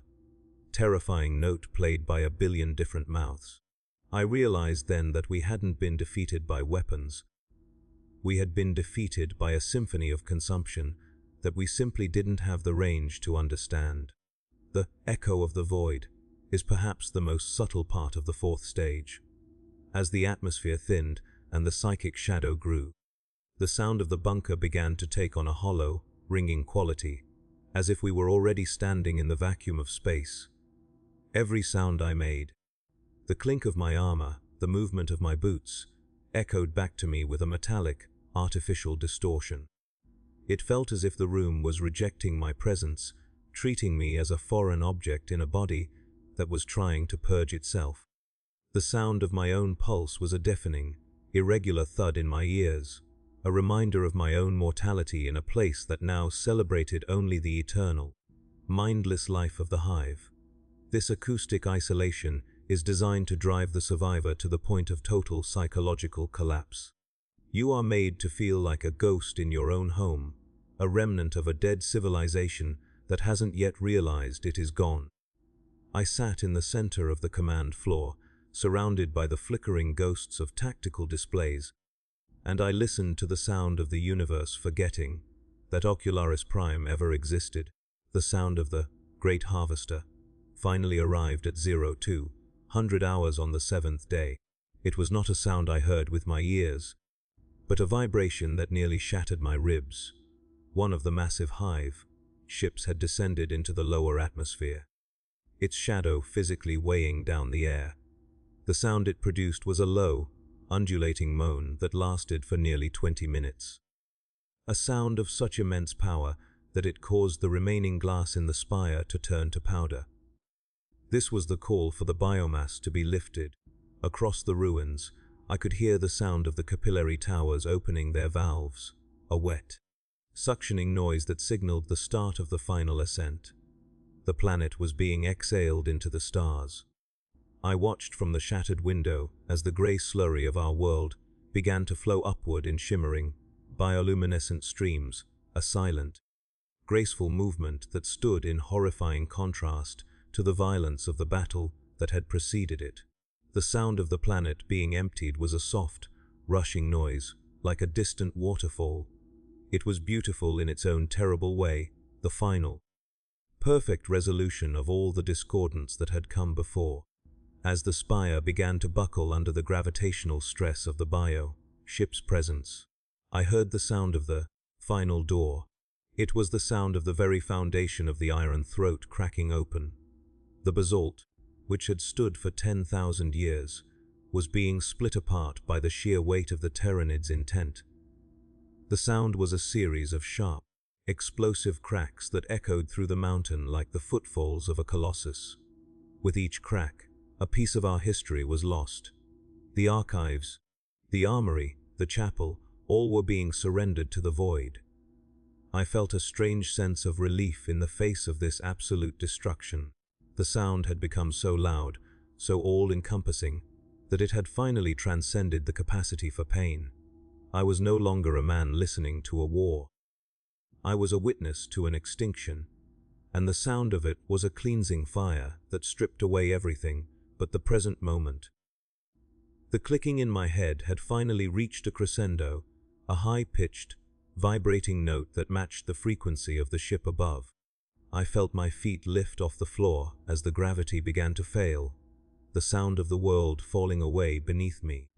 [SPEAKER 1] terrifying note played by a billion different mouths. I realized then that we hadn't been defeated by weapons. We had been defeated by a symphony of consumption that we simply didn't have the range to understand. The echo of the void is perhaps the most subtle part of the fourth stage. As the atmosphere thinned and the psychic shadow grew, the sound of the bunker began to take on a hollow, ringing quality, as if we were already standing in the vacuum of space. Every sound I made, the clink of my armor, the movement of my boots, echoed back to me with a metallic, artificial distortion. It felt as if the room was rejecting my presence, treating me as a foreign object in a body that was trying to purge itself. The sound of my own pulse was a deafening, irregular thud in my ears, a reminder of my own mortality in a place that now celebrated only the eternal, mindless life of the hive. This acoustic isolation is designed to drive the survivor to the point of total psychological collapse. You are made to feel like a ghost in your own home, a remnant of a dead civilization that hasn't yet realized it is gone. I sat in the center of the command floor, surrounded by the flickering ghosts of tactical displays, and I listened to the sound of the universe forgetting that Ocularis Prime ever existed. The sound of the Great Harvester finally arrived at 0200 hours on the 7th day. It was not a sound I heard with my ears, but a vibration that nearly shattered my ribs. One of the massive hive ships had descended into the lower atmosphere, its shadow physically weighing down the air. The sound it produced was a low, undulating moan that lasted for nearly 20 minutes. A sound of such immense power that it caused the remaining glass in the spire to turn to powder. This was the call for the biomass to be lifted. Across the ruins, I could hear the sound of the capillary towers opening their valves, a wet, suctioning noise that signaled the start of the final ascent. The planet was being exhaled into the stars. I watched from the shattered window as the grey slurry of our world began to flow upward in shimmering, bioluminescent streams, a silent, graceful movement that stood in horrifying contrast to the violence of the battle that had preceded it. The sound of the planet being emptied was a soft, rushing noise, like a distant waterfall. It was beautiful in its own terrible way, the final, perfect resolution of all the discordance that had come before. As the spire began to buckle under the gravitational stress of the ship's presence, I heard the sound of the final door. It was the sound of the very foundation of the iron throat cracking open. The basalt, which had stood for 10,000 years, was being split apart by the sheer weight of the Terranid's intent. The sound was a series of sharp, explosive cracks that echoed through the mountain like the footfalls of a colossus. With each crack, a piece of our history was lost. The archives, the armory, the chapel, all were being surrendered to the void. I felt a strange sense of relief in the face of this absolute destruction. The sound had become so loud, so all-encompassing, that it had finally transcended the capacity for pain. I was no longer a man listening to a war. I was a witness to an extinction, and the sound of it was a cleansing fire that stripped away everything but the present moment. The clicking in my head had finally reached a crescendo, a high-pitched, vibrating note that matched the frequency of the ship above. I felt my feet lift off the floor as the gravity began to fail, the sound of the world falling away beneath me.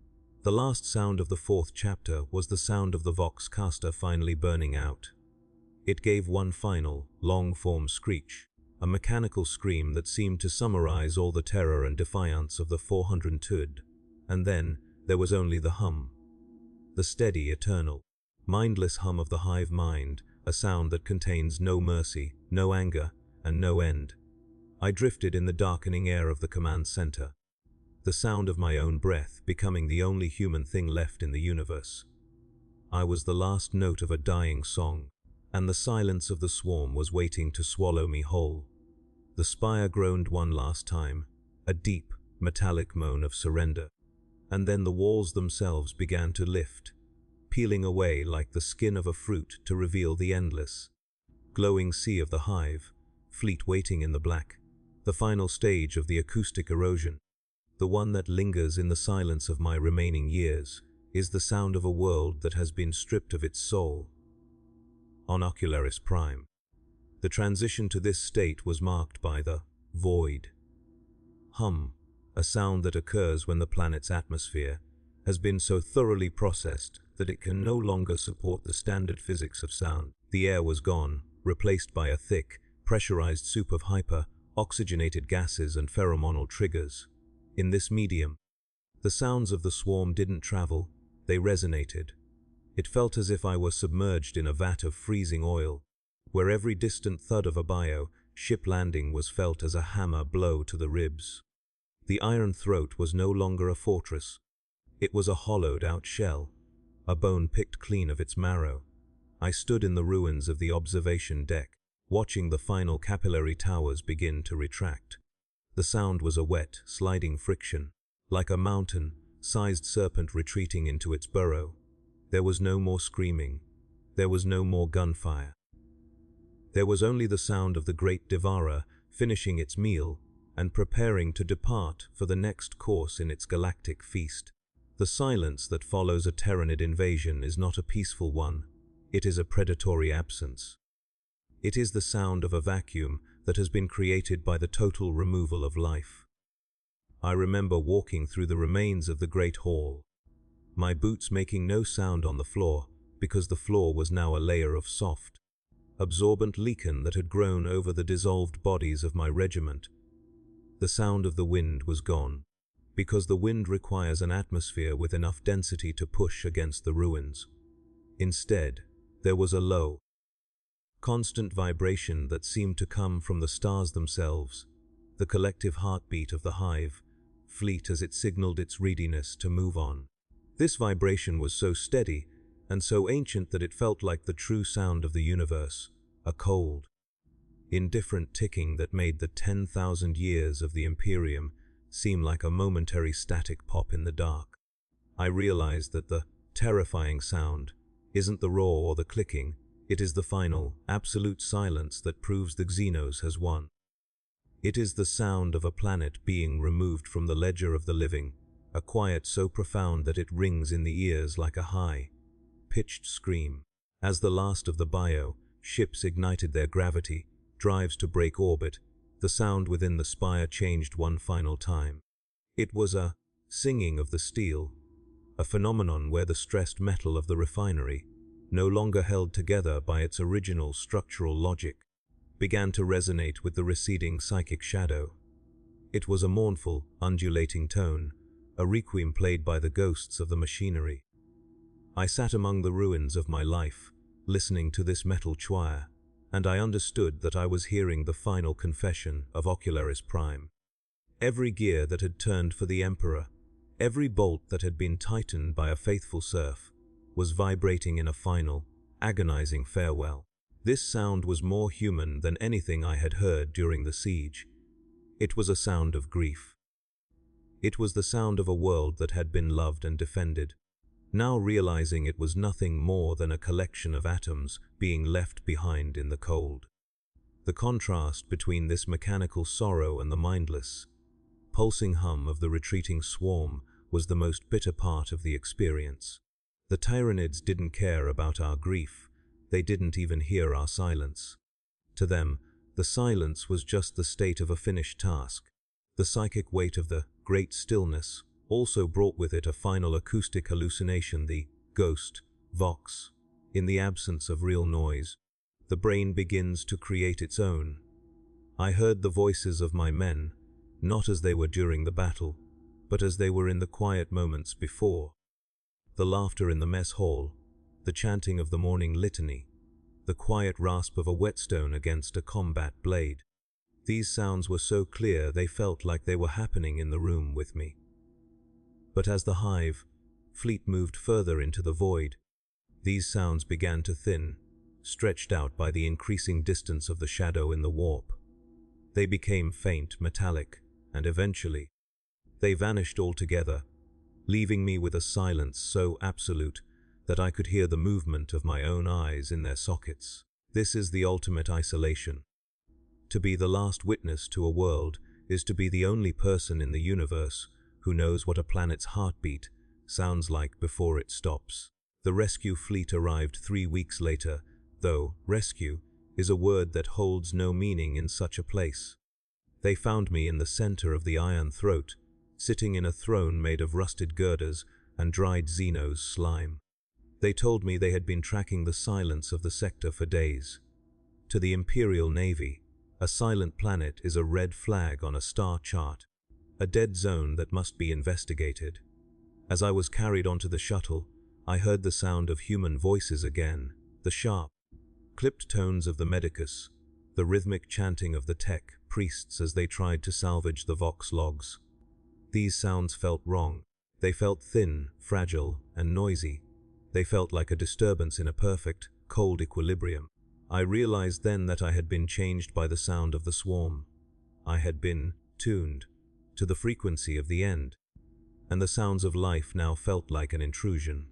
[SPEAKER 1] The last sound of the fourth chapter was the sound of the Vox caster finally burning out. It gave one final, long-form screech, a mechanical scream that seemed to summarize all the terror and defiance of the 400 Tud. And then, there was only the hum. The steady, eternal, mindless hum of the hive mind, a sound that contains no mercy, no anger, and no end. I drifted in the darkening air of the command center, the sound of my own breath becoming the only human thing left in the universe. I was the last note of a dying song, and the silence of the swarm was waiting to swallow me whole. The spire groaned one last time, a deep, metallic moan of surrender, and then the walls themselves began to lift, peeling away like the skin of a fruit to reveal the endless, glowing sea of the hive, fleet waiting in the black, the final stage of the acoustic erosion. The one that lingers in the silence of my remaining years is the sound of a world that has been stripped of its soul. On Ocularis Prime, the transition to this state was marked by the void. Hum, a sound that occurs when the planet's atmosphere has been so thoroughly processed that it can no longer support the standard physics of sound. The air was gone, replaced by a thick, pressurized soup of hyper-oxygenated gases and pheromonal triggers. In this medium, the sounds of the swarm didn't travel, they resonated. It felt as if I was submerged in a vat of freezing oil, where every distant thud of a bio-ship landing was felt as a hammer blow to the ribs. The iron throat was no longer a fortress. It was a hollowed-out shell, a bone picked clean of its marrow. I stood in the ruins of the observation deck, watching the final capillary towers begin to retract. The sound was a wet, sliding friction, like a mountain-sized serpent retreating into its burrow. There was no more screaming. There was no more gunfire. There was only the sound of the great devourer finishing its meal and preparing to depart for the next course in its galactic feast. The silence that follows a Terranid invasion is not a peaceful one. It is a predatory absence. It is the sound of a vacuum that has been created by the total removal of life. I remember walking through the remains of the Great Hall, my boots making no sound on the floor because the floor was now a layer of soft, absorbent lichen that had grown over the dissolved bodies of my regiment. The sound of the wind was gone, because the wind requires an atmosphere with enough density to push against the ruins. Instead, there was a low, constant vibration that seemed to come from the stars themselves, the collective heartbeat of the hive, fleet as it signaled its readiness to move on. This vibration was so steady and so ancient that it felt like the true sound of the universe, a cold, indifferent ticking that made the 10,000 years of the Imperium seem like a momentary static pop in the dark. I realized that the terrifying sound isn't the roar or the clicking, it is the final, absolute silence that proves the Xenos has won. It is the sound of a planet being removed from the ledger of the living, a quiet so profound that it rings in the ears like a high-pitched scream. As the last of the bio-ships ignited their gravity drives to break orbit, the sound within the spire changed one final time. It was a singing of the steel, a phenomenon where the stressed metal of the refinery, no longer held together by its original structural logic, began to resonate with the receding psychic shadow. It was a mournful, undulating tone, a requiem played by the ghosts of the machinery. I sat among the ruins of my life, listening to this metal choir, and I understood that I was hearing the final confession of Ocularis Prime. Every gear that had turned for the Emperor, every bolt that had been tightened by a faithful serf, was vibrating in a final, agonizing farewell. This sound was more human than anything I had heard during the siege. It was a sound of grief. It was the sound of a world that had been loved and defended, now realizing it was nothing more than a collection of atoms being left behind in the cold. The contrast between this mechanical sorrow and the mindless, pulsing hum of the retreating swarm was the most bitter part of the experience. The Tyranids didn't care about our grief, They didn't even hear our silence. To them, the silence was just the state of a finished task. The psychic weight of the great stillness also brought with it a final acoustic hallucination, the ghost, vox. In the absence of real noise, the brain begins to create its own. I heard the voices of my men, not as they were during the battle, but as they were in the quiet moments before. The laughter in the mess hall, the chanting of the morning litany, the quiet rasp of a whetstone against a combat blade. These sounds were so clear they felt like they were happening in the room with me. But as the hive fleet moved further into the void, these sounds began to thin, stretched out by the increasing distance of the shadow in the warp. They became faint, metallic, and eventually, they vanished altogether, leaving me with a silence so absolute that I could hear the movement of my own eyes in their sockets. This is the ultimate isolation. To be the last witness to a world is to be the only person in the universe who knows what a planet's heartbeat sounds like before it stops. The rescue fleet arrived 3 weeks later, though rescue is a word that holds no meaning in such a place. They found me in the center of the Iron Throat, sitting in a throne made of rusted girders and dried Xenos slime. They told me they had been tracking the silence of the sector for days. To the Imperial Navy, a silent planet is a red flag on a star chart, a dead zone that must be investigated. As I was carried onto the shuttle, I heard the sound of human voices again, the sharp, clipped tones of the medicus, the rhythmic chanting of the tech priests as they tried to salvage the Vox logs. These sounds felt wrong. They felt thin, fragile, and noisy. They felt like a disturbance in a perfect, cold equilibrium. I realized then that I had been changed by the sound of the swarm. I had been tuned to the frequency of the end, and the sounds of life now felt like an intrusion.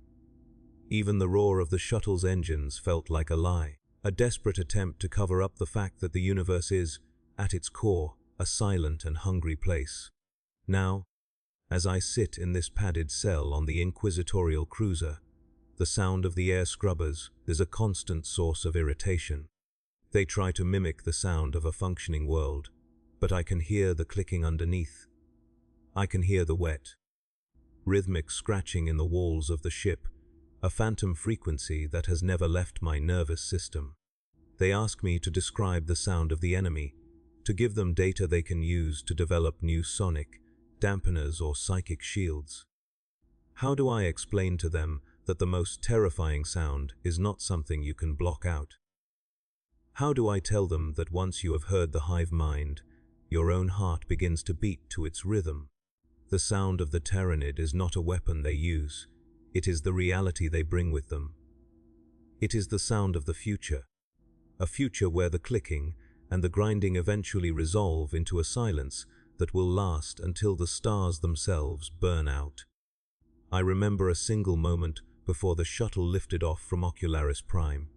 [SPEAKER 1] Even the roar of the shuttle's engines felt like a lie, a desperate attempt to cover up the fact that the universe is, at its core, a silent and hungry place. Now, as I sit in this padded cell on the inquisitorial cruiser, the sound of the air scrubbers is a constant source of irritation. They try to mimic the sound of a functioning world, but I can hear the clicking underneath. I can hear the wet, rhythmic scratching in the walls of the ship, a phantom frequency that has never left my nervous system. They ask me to describe the sound of the enemy, to give them data they can use to develop new sonic, dampeners or psychic shields. How do I explain to them that the most terrifying sound is not something you can block out? How do I tell them that once you have heard the hive mind, your own heart begins to beat to its rhythm? The sound of the Tyranid is not a weapon they use, it is the reality they bring with them. It is the sound of the future, a future where the clicking and the grinding eventually resolve into a silence that will last until the stars themselves burn out. I remember a single moment before the shuttle lifted off from Ocularis Prime.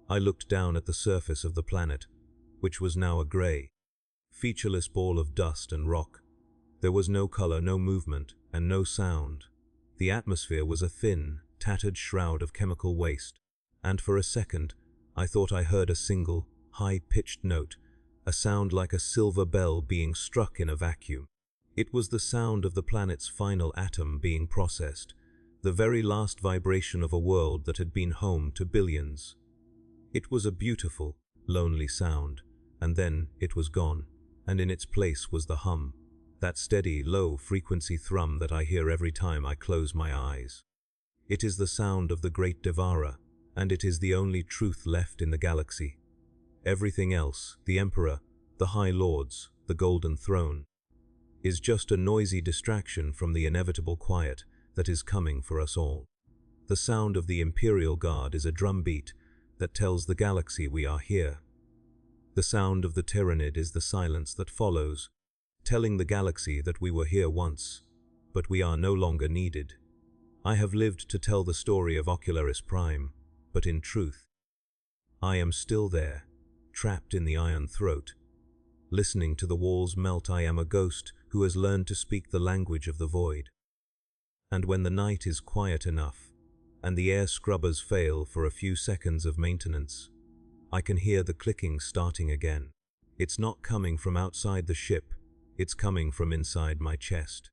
[SPEAKER 1] I looked down at the surface of the planet, which was now a grey, featureless ball of dust and rock. There was no color, no movement, and no sound. The atmosphere was a thin, tattered shroud of chemical waste, and for a second, I thought I heard a single, high-pitched note, a sound like a silver bell being struck in a vacuum. It was the sound of the planet's final atom being processed, the very last vibration of a world that had been home to billions. It was a beautiful, lonely sound, and then it was gone, and in its place was the hum, that steady, low-frequency thrum that I hear every time I close my eyes. It is the sound of the great Devourer, and it is the only truth left in the galaxy. Everything else, the Emperor, the High Lords, the Golden Throne, is just a noisy distraction from the inevitable quiet that is coming for us all. The sound of the Imperial Guard is a drumbeat that tells the galaxy we are here. The sound of the Tyranid is the silence that follows, telling the galaxy that we were here once, but we are no longer needed. I have lived to tell the story of Ocularis Prime, but in truth, I am still there, trapped in the Iron Throat. Listening to the walls melt, I am a ghost who has learned to speak the language of the void. And when the night is quiet enough, and the air scrubbers fail for a few seconds of maintenance. I can hear the clicking starting again. It's not coming from outside the ship, it's coming from inside my chest.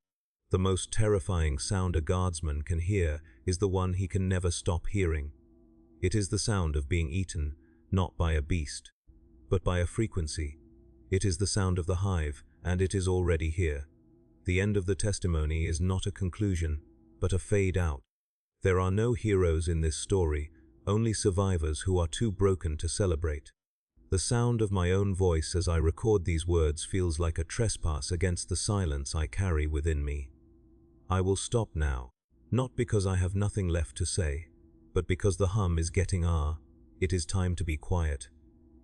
[SPEAKER 1] The most terrifying sound a guardsman can hear is the one he can never stop hearing. It is the sound of being eaten, not by a beast, but by a frequency. It is the sound of the hive, and it is already here. The end of the testimony is not a conclusion, but a fade out. There are no heroes in this story, only survivors who are too broken to celebrate. The sound of my own voice as I record these words feels like a trespass against the silence I carry within me. I will stop now, not because I have nothing left to say, but because the hum is getting it is time to be quiet.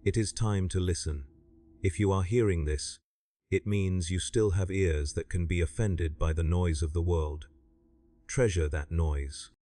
[SPEAKER 1] It is time to listen. If you are hearing this, it means you still have ears that can be offended by the noise of the world. Treasure that noise.